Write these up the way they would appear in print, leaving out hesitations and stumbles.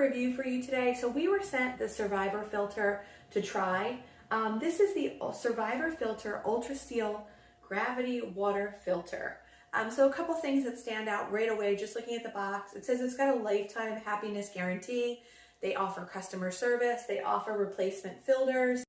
review for you today. So we were sent the Survivor filter to try. This is the Survivor Filter Ultra Steel Gravity Water Filter. So a couple things that stand out right away, just looking at the box. It says it's got a lifetime happiness guarantee. They offer customer service. They offer replacement filters.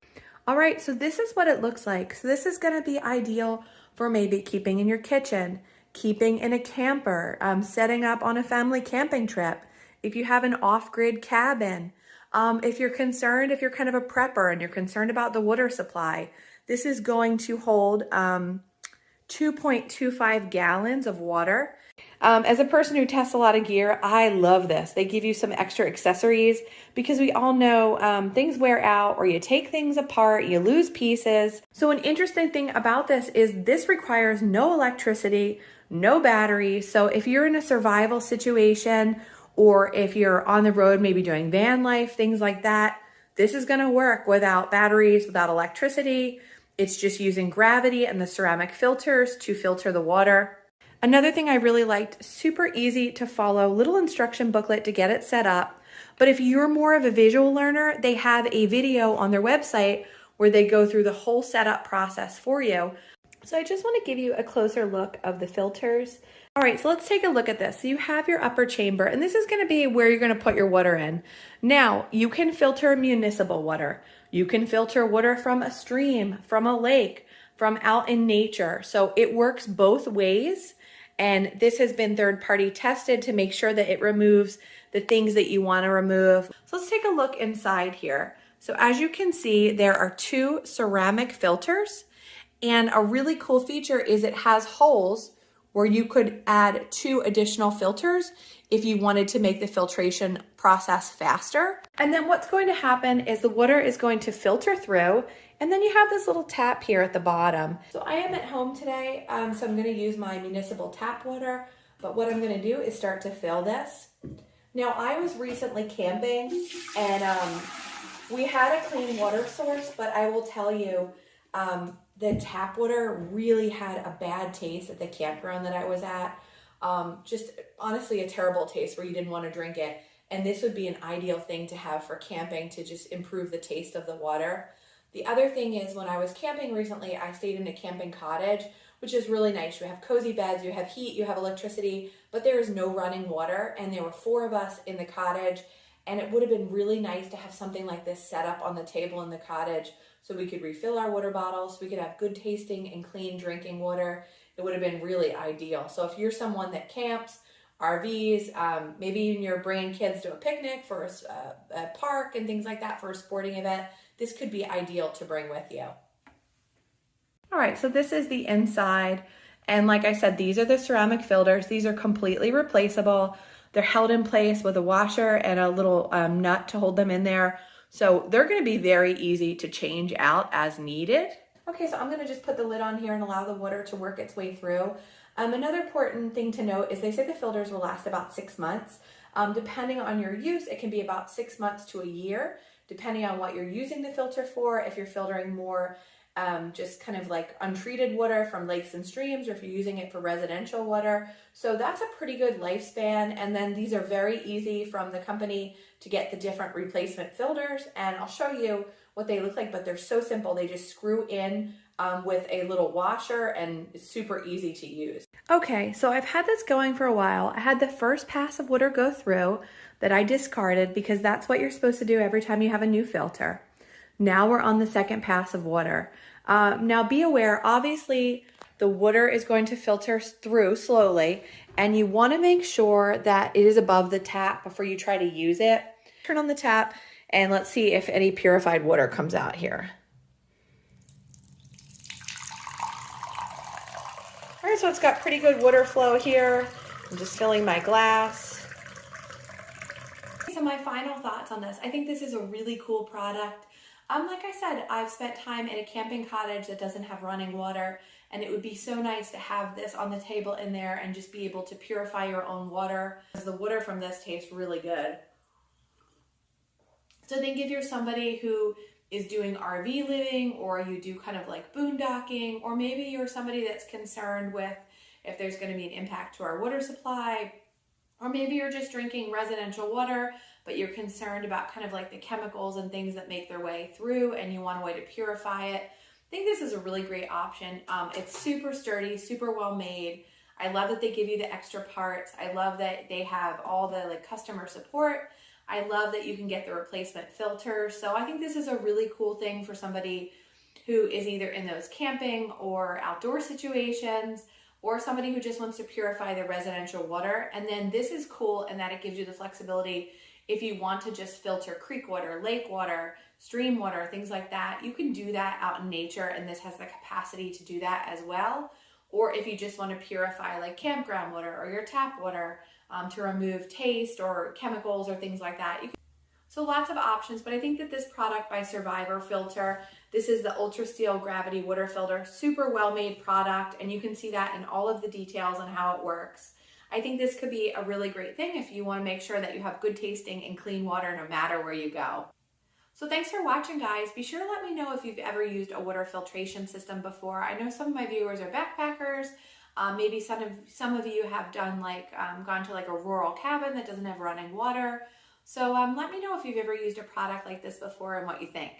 All right, so this is what it looks like. So this is gonna be ideal for maybe keeping in your kitchen, keeping in a camper, setting up on a family camping trip, if you have an off-grid cabin, if you're concerned, if you're kind of a prepper and you're concerned about the water supply, this is going to hold 2.25 gallons of water. As a person who tests a lot of gear, I love this. They give you some extra accessories because we all know things wear out, or you take things apart, you lose pieces. So an interesting thing about this is this requires no electricity, no battery. So if you're in a survival situation, or if you're on the road, maybe doing van life, things like that, this is gonna work without batteries, without electricity. It's just using gravity and the ceramic filters to filter the water. Another thing I really liked, super easy to follow, little instruction booklet to get it set up. But if you're more of a visual learner, they have a video on their website where they go through the whole setup process for you. So I just want to give you a closer look of the filters. All right, so let's take a look at this. So you have your upper chamber, and this is going to be where you're going to put your water in. Now, you can filter municipal water. You can filter water from a stream, from a lake, from out in nature. So it works both ways. And this has been third-party tested to make sure that it removes the things that you want to remove. So let's take a look inside here. So as you can see, there are two ceramic filters. And a really cool feature is it has holes where you could add 2 additional filters if you wanted to make the filtration process faster. And then what's going to happen is the water is going to filter through, and then you have this little tap here at the bottom. So I am at home today, so I'm gonna use my municipal tap water, but what I'm gonna do is start to fill this. Now, I was recently camping, and we had a clean water source, but I will tell you, the tap water really had a bad taste at the campground that I was at. Just honestly a terrible taste where you didn't want to drink it. And this would be an ideal thing to have for camping to just improve the taste of the water. The other thing is, when I was camping recently, I stayed in a camping cottage, which is really nice. You have cozy beds, you have heat, you have electricity, but there is no running water. And there were 4 of us in the cottage. And it would have been really nice to have something like this set up on the table in the cottage so we could refill our water bottles, we could have good tasting and clean drinking water. It would have been really ideal. So if you're someone that camps, RVs, maybe even you're bringing kids to a picnic for a park and things like that for a sporting event, this could be ideal to bring with you. All right, so this is the inside. And like I said, these are the ceramic filters. These are completely replaceable. They're held in place with a washer and a little nut to hold them in there. So they're gonna be very easy to change out as needed. Okay, so I'm gonna just put the lid on here and allow the water to work its way through. Another important thing to note is they say the filters will last about 6 months. Depending on your use, it can be about 6 months to a year, depending on what you're using the filter for. If you're filtering more just kind of like untreated water from lakes and streams, or if you're using it for residential water. So that's a pretty good lifespan. And then these are very easy from the company to get the different replacement filters. And I'll show you what they look like, but they're so simple. They just screw in with a little washer, and it's super easy to use. Okay, so I've had this going for a while. I had the first pass of water go through that I discarded because that's what you're supposed to do every time you have a new filter. Now we're on the second pass of water. Now be aware, obviously the water is going to filter through slowly, and you want to make sure that it is above the tap before you try to use it. Turn on the tap and let's see if any purified water comes out here. All right, so it's got pretty good water flow here. I'm just filling my glass. So my final thoughts on this, I think this is a really cool product. Like I said, I've spent time in a camping cottage that doesn't have running water, and it would be so nice to have this on the table in there and just be able to purify your own water, because the water from this tastes really good. So think if you're somebody who is doing RV living, or you do kind of like boondocking, or maybe you're somebody that's concerned with if there's going to be an impact to our water supply, Or maybe you're just drinking residential water, but you're concerned about kind of like the chemicals and things that make their way through and you want a way to purify it. I think this is a really great option. It's super sturdy, super well made. I love that they give you the extra parts. I love that they have all the like customer support. I love that you can get the replacement filter. So I think this is a really cool thing for somebody who is either in those camping or outdoor situations, or somebody who just wants to purify their residential water. And then this is cool in that it gives you the flexibility if you want to just filter creek water, lake water, stream water, things like that. You can do that out in nature, and this has the capacity to do that as well. Or if you just want to purify like campground water or your tap water to remove taste or chemicals or things like that. So lots of options, but I think that this product by Survivor Filter, this is the Ultra Steel Gravity Water Filter, super well-made product, and you can see that in all of the details on how it works. I think this could be a really great thing if you want to make sure that you have good tasting and clean water no matter where you go. So thanks for watching, guys. Be sure to let me know if you've ever used a water filtration system before. I know some of my viewers are backpackers. Maybe some of you have done like gone to like a rural cabin that doesn't have running water. So let me know if you've ever used a product like this before and what you think.